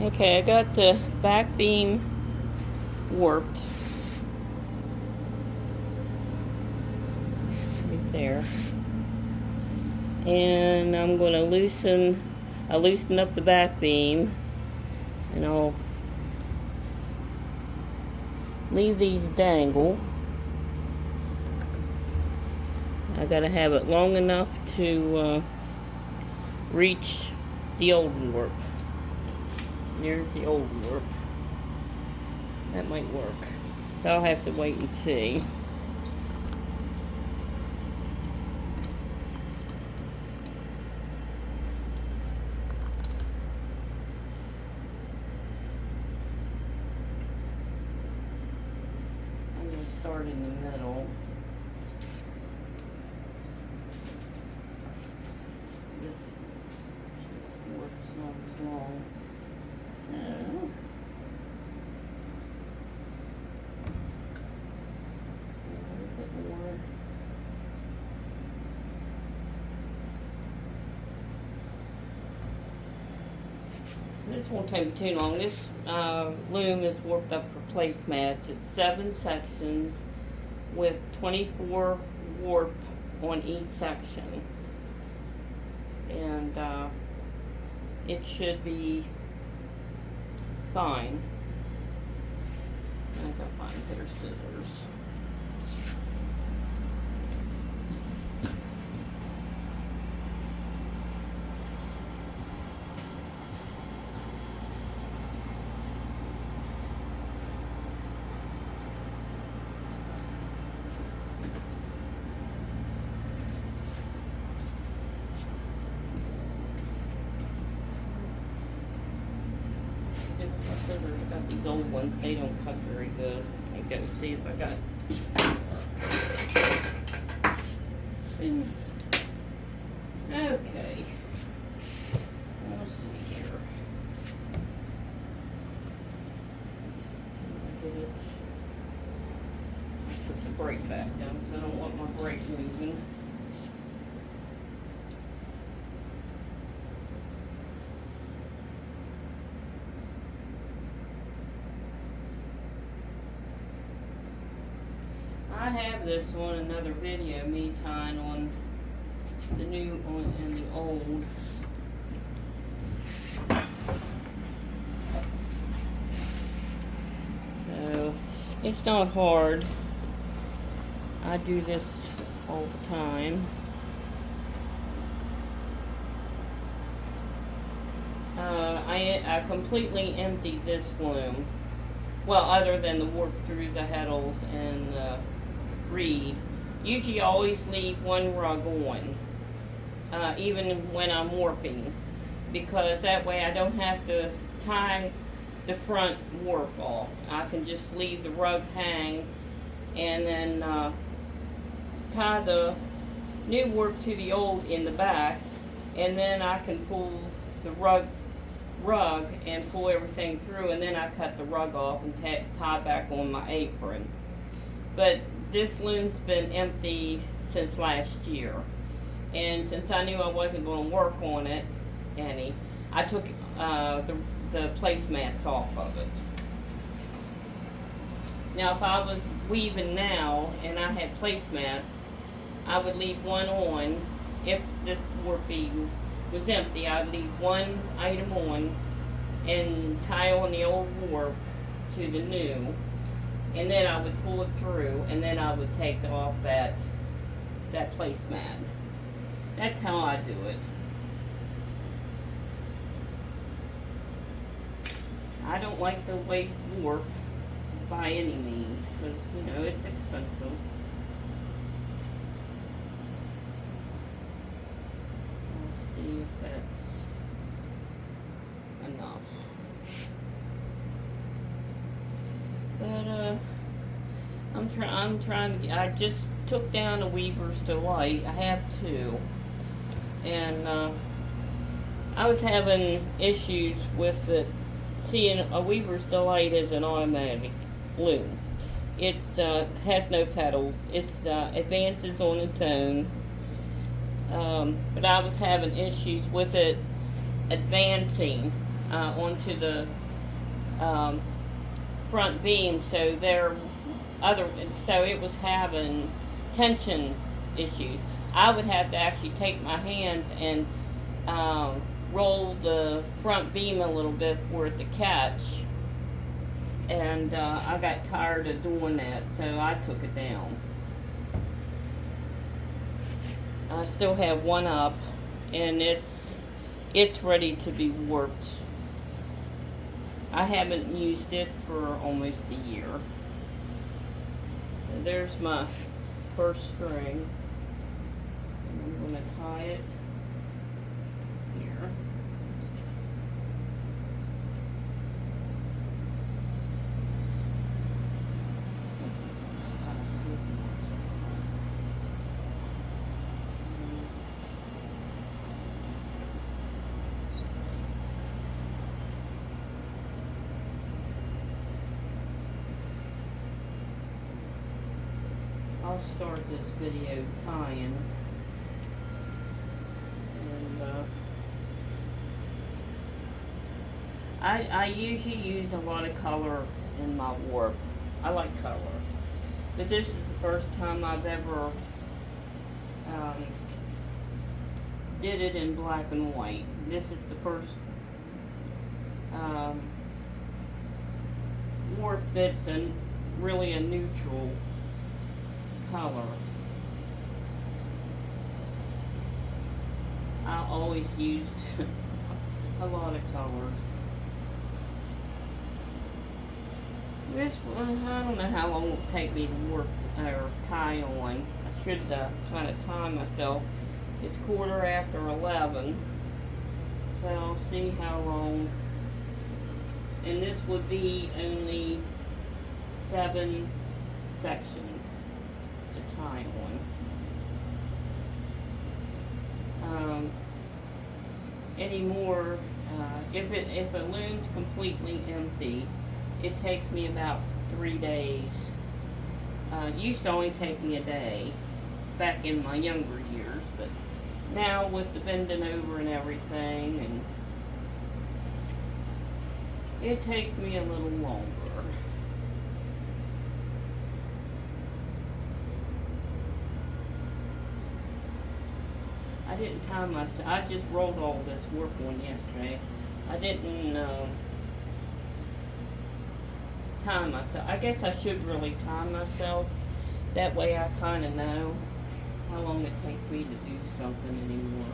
Okay, I got the back beam warped right there, and I'm going to loosen up the back beam, and I'll leave these dangle. I gotta have it long enough to reach the old warp. There's the old warp. That might work. So I'll have to wait and see. I'm going to start in the middle. This warp's not as long. So a little bit more. This won't take me too long. This loom is warped up for placemats. It's 7 sections with 24 warp on each section. And it should be fine. I gotta find a pair of scissors. I got these old ones, they don't cut very good. I gotta see if I got okay. Let's see here. Put the brake back down because I don't want my brake moving. I have this one, another video, me tying on the new one and the old. So, it's not hard. I do this all the time. I completely emptied this loom. Well, other than the warp through the heddles and the reed. Usually I always leave one rug on, even when I'm warping, because that way I don't have to tie the front warp off. I can just leave the rug hang and then tie the new warp to the old in the back, and then I can pull the rug and pull everything through, and then I cut the rug off and tie back on my apron. But this loom's been empty since last year, and since I knew I wasn't going to work on it any, I took the placemats off of it. Now if I was weaving now and I had placemats, I would leave one on. If this warp beam was empty, I'd leave one item on and tie on the old warp to the new, and then I would pull it through, and then I would take off that placemat. That's how I do it. I don't like the waste warp by any means, because, you know, it's expensive. Let's see if that's enough. But I'm trying to. I just took down a Weaver's Delight. I have 2, and I was having issues with it. See, a Weaver's Delight is an automatic loom. It has no pedals. It advances on its own. But I was having issues with it advancing onto the front beam, so so it was having tension issues. I would have to actually take my hands and roll the front beam a little bit for it to catch, and I got tired of doing that, so I took it down. I still have one up, and it's ready to be warped. I haven't used it for almost a year. So there's my first string, and I'm going to tie it here. I'll start this video tying, and I usually use a lot of color in my warp. I like color, but this is the first time I've ever did it in black and white. This is the first warp that's really a neutral color. I always used a lot of colors. This one, I don't know how long it will take me to warp or tie on. I should kind of time myself. It's 11:15, so I'll see how long. And this would be only 7 sections to tie on. Anymore, if a loom's completely empty, it takes me about 3 days. Used to only take me a day back in my younger years, but now with the bending over and everything, and it takes me a little longer. I didn't tie myself. I just rolled all this work on yesterday. I didn't tie myself. I guess I should really tie myself. That way I kind of know how long it takes me to do something anymore.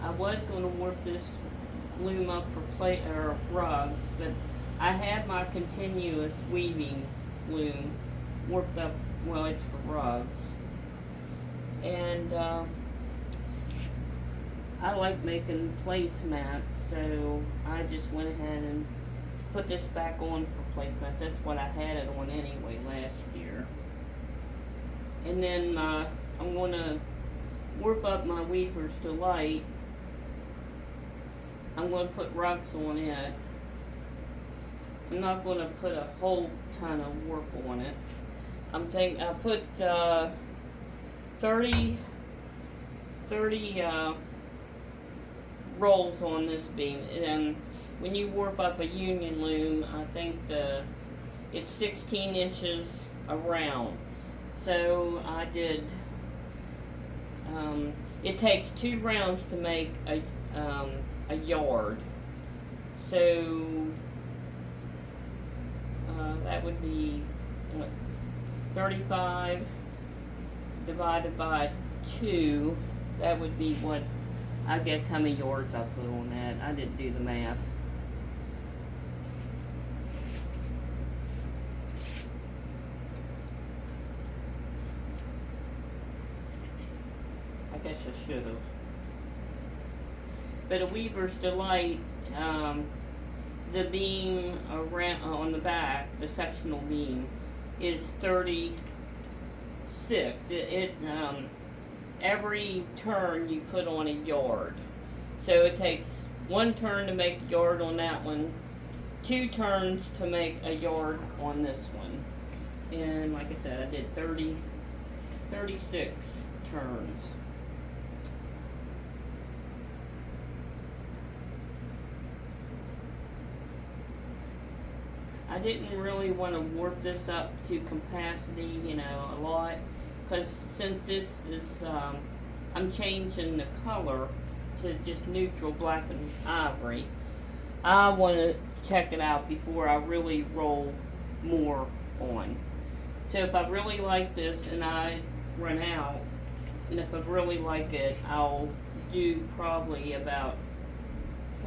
I was going to warp this loom up for rugs, but I had my continuous weaving loom warped up. Well, it's for rugs, and I like making placemats, so I just went ahead and put this back on for placemats. That's what I had it on anyway last year. And then I'm going to warp up my Weaver's Delight. I'm going to put rugs on it. I'm not going to put a whole ton of warp on it. I put 30 rolls on this beam. And when you warp up a union loom, I think it's 16 inches around. So I did. It takes 2 rounds to make a yard. So that would be what, 35 divided by 2. That would be what, I guess, how many yards I put on that. I didn't do the math. I guess I should have. But a Weaver's Delight, the beam around on the back, the sectional beam, is 36. Every turn you put on a yard, so it takes one turn to make a yard on that one, 2 turns to make a yard on this one. And like I said, I did 36 turns. I didn't really want to warp this up to capacity, you know, a lot, because since this is, I'm changing the color to just neutral black and ivory, I want to check it out before I really roll more on. So if I really like this and I run out, and if I really like it, I'll do probably about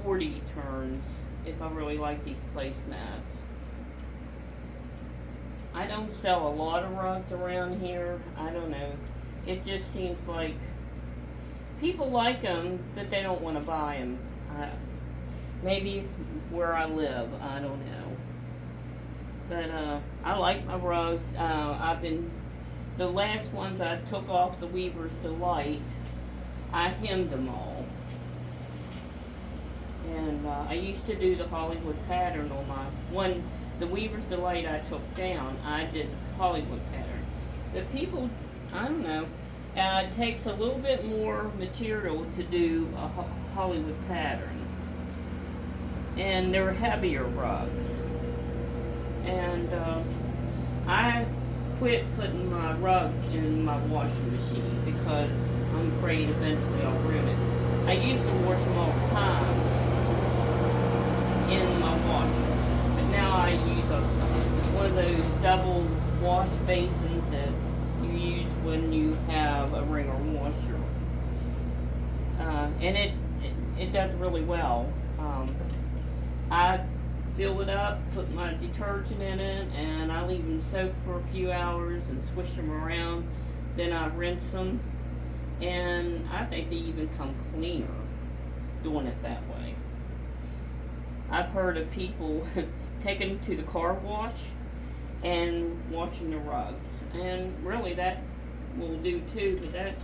40 turns if I really like these placemats. I don't sell a lot of rugs around here. I don't know. It just seems like people like them, but they don't want to buy them. Maybe it's where I live. I don't know. But I like my rugs. The last ones I took off the Weaver's Delight, I hemmed them all. And I used to do the Hollywood pattern on my one. The Weaver's Delight I took down, I did Hollywood pattern. But people, I don't know, it takes a little bit more material to do a Hollywood pattern. And they're heavier rugs. And I quit putting my rugs in my washing machine because I'm afraid eventually I'll ruin it. I used to wash them all the time in my washer. Now I use one of those double wash basins that you use when you have a wringer washer, and it does really well. I fill it up, put my detergent in it, and I leave them soak for a few hours and swish them around. Then I rinse them, and I think they even come cleaner doing it that way. I've heard of people taking them to the car wash and washing the rugs, and really that will do too, but that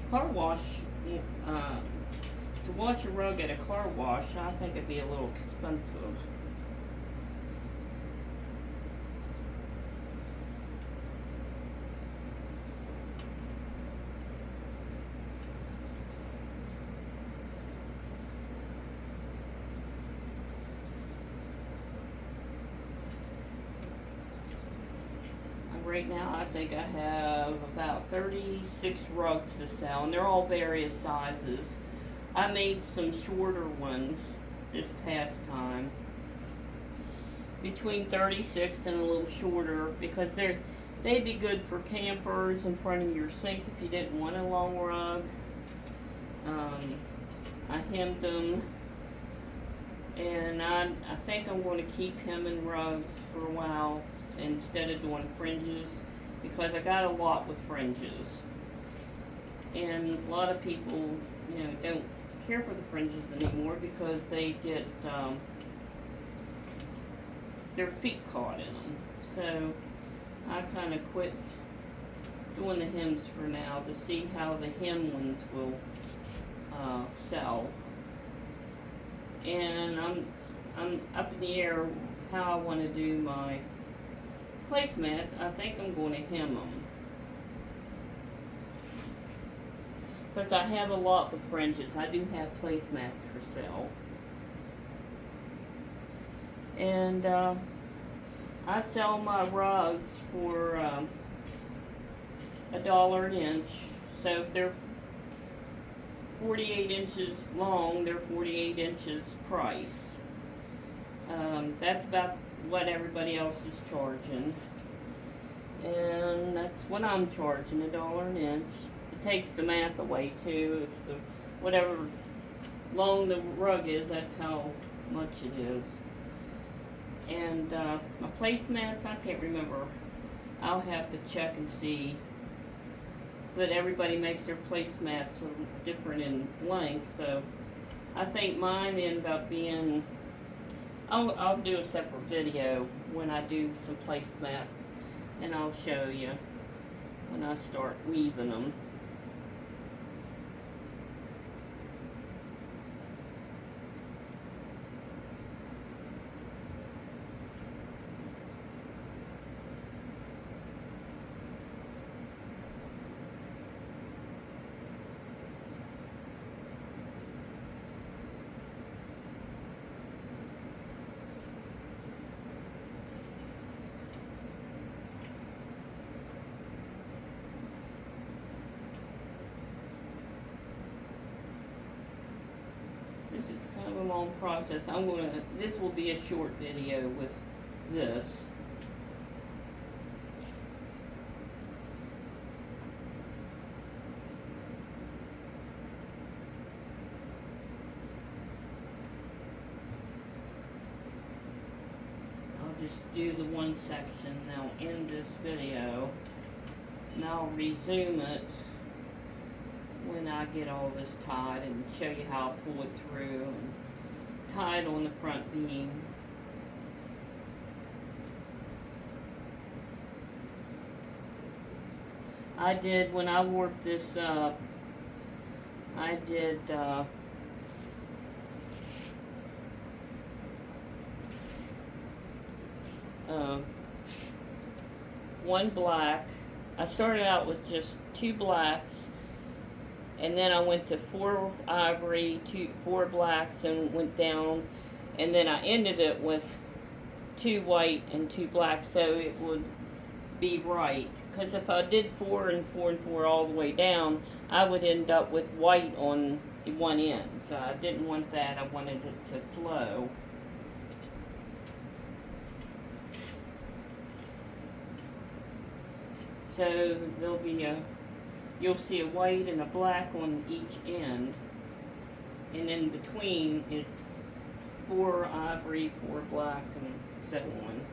car wash, to wash a rug at a car wash, I think it'd be a little expensive. Right now, I think I have about 36 rugs to sell, and they're all various sizes. I made some shorter ones this past time, between 36 and a little shorter, because they'd be good for campers in front of your sink if you didn't want a long rug. I hemmed them, and I think I'm going to keep hemming rugs for a while instead of doing fringes, because I got a lot with fringes, and a lot of people, you know, don't care for the fringes anymore because they get their feet caught in them. So I kind of quit doing the hems for now to see how the hem ones will sell, and I'm up in the air how I want to do my placemats. I think I'm going to hem them, because I have a lot with fringes. I do have placemats for sale, and I sell my rugs for $1 an inch. So if they're 48 inches long, they're 48 inches price. That's about what everybody else is charging, and that's what I'm charging, $1 an inch. It takes the math away too. If whatever long the rug is, that's how much it is. And my placemats, I can't remember. I'll have to check and see. But everybody makes their placemats different in length, so I think mine end up being. I'll do a separate video when I do some placemats, and I'll show you when I start weaving them. kind of a long process. This will be a short video with this. I'll just do the one section, now end this video, and I'll resume it when I get all this tied and show you how I pull it through and tie it on the front beam. I did, when I warped this up, I did one black. I started out with just 2 blacks, and then I went to 4 ivory, 4 blacks, and went down, and then I ended it with 2 white and 2 black, so it would be right. Because if I did 4 and 4 and 4 all the way down, I would end up with white on the one end. So I didn't want that. I wanted it to flow. So there'll be you'll see a white and a black on each end, and in between is 4 ivory, 4 black, and so on.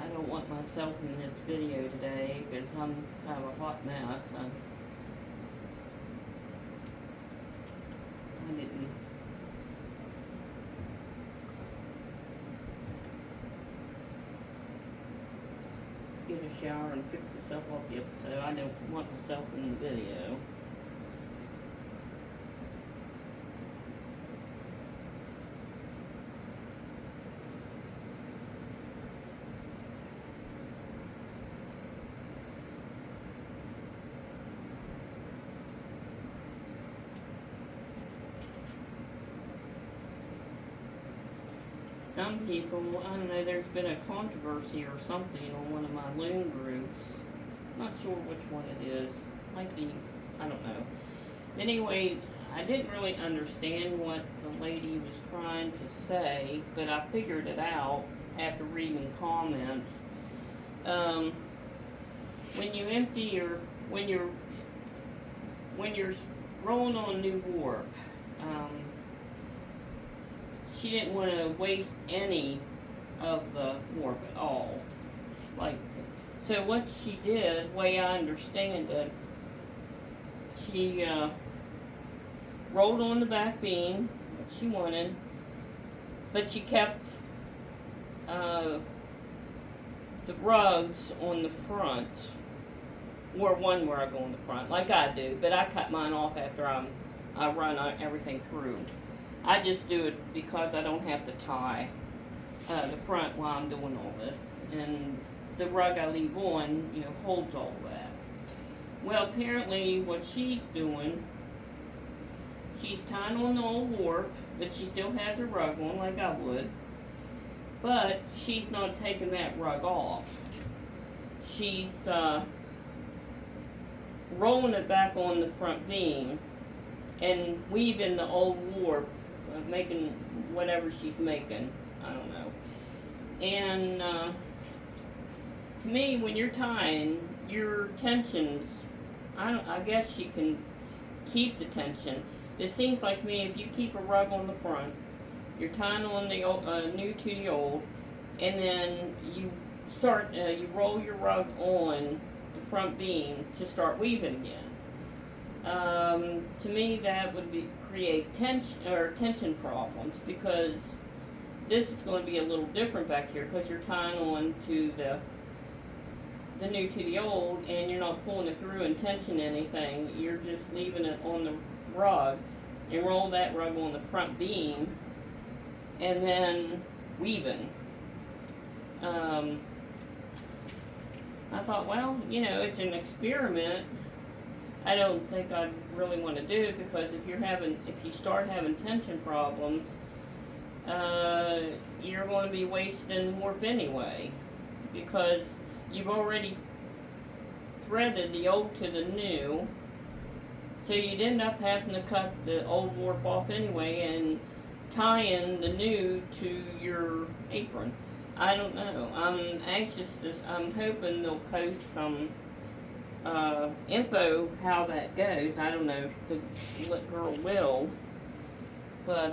I don't want myself in this video today because I'm kind of a hot mess. I didn't get a shower and fix myself up yet, so I don't want myself in the video. Some people, I don't know, there's been a controversy or something on one of my loom groups. Not sure which one it is. Might be, I don't know. Anyway, I didn't really understand what the lady was trying to say, but I figured it out after reading comments. When you empty your, when you're rolling on new warp, she didn't want to waste any of the warp at all. Like, so what she did, way I understand it, she rolled on the back beam, what she wanted, but she kept the rugs on the front, or one rug on the front, like I do, but I cut mine off after I run everything through. I just do it because I don't have to tie the front while I'm doing all this. And the rug I leave on, you know, holds all that. Well, apparently what she's doing, she's tying on the old warp, but she still has her rug on like I would. But she's not taking that rug off. She's rolling it back on the front beam and weaving the old warp, making whatever she's making, I don't know. And to me, when you're tying, your tensions, I guess she can keep the tension. It seems like me, if you keep a rug on the front, you're tying on the old, new to the old, and then you start, you roll your rug on the front beam to start weaving again. To me, that would create tension problems, because this is going to be a little different back here because you're tying on to the new to the old, and you're not pulling it through and tension anything. You're just leaving it on the rug, and roll that rug on the front beam, and then weaving. I thought, well, you know, it's an experiment. I don't think I'd really want to do it, because if you start having tension problems, you're going to be wasting warp anyway, because you've already threaded the old to the new, so you'd end up having to cut the old warp off anyway and tying the new to your apron. I don't know. I'm anxious. I'm hoping they'll post some info how that goes. I don't know if the girl will, but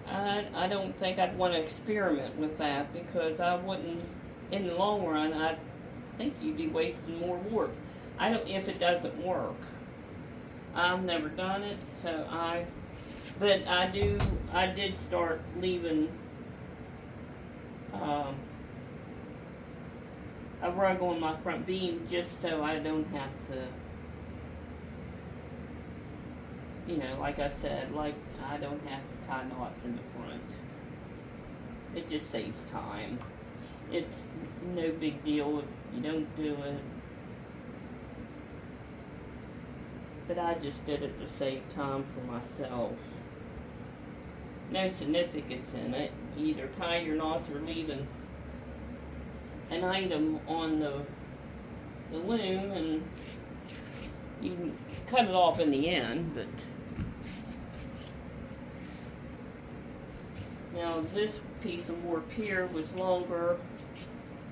I don't think I'd want to experiment with that, because I wouldn't. In the long run, I think you'd be wasting more warp. I don't, if it doesn't work. I've never done it, so but I did start leaving a rug on my front beam, just so I don't have to, you know, like I said, like I don't have to tie knots in the front. It just saves time. It's no big deal if you don't do it. But I just did it to save time for myself. No significance in it. You either tie your knots or leaving an item on the loom, and you can cut it off in the end. But now this piece of warp here was longer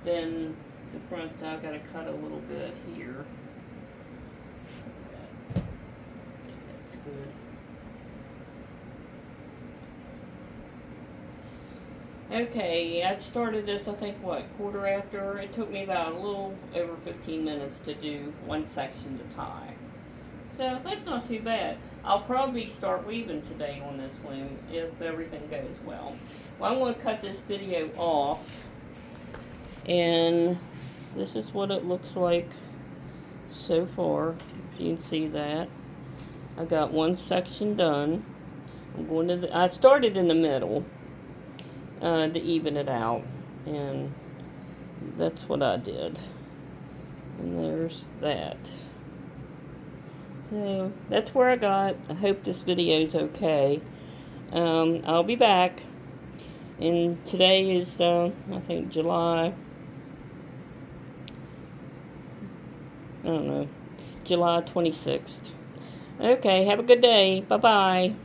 than the front, so I've got to cut a little bit here. I think that's good. Okay, I started this, I think, quarter after. It took me about a little over 15 minutes to do one section to tie. So that's not too bad. I'll probably start weaving today on this loom if everything goes well. Well, I'm going to cut this video off, and this is what it looks like so far. If you can see that. I got one section done. I'm going to I started in the middle to even it out, and that's what I did. And there's that. So that's where I got. I hope this video is okay. I'll be back. And today is I think July 26th. Okay, have a good day. Bye-bye.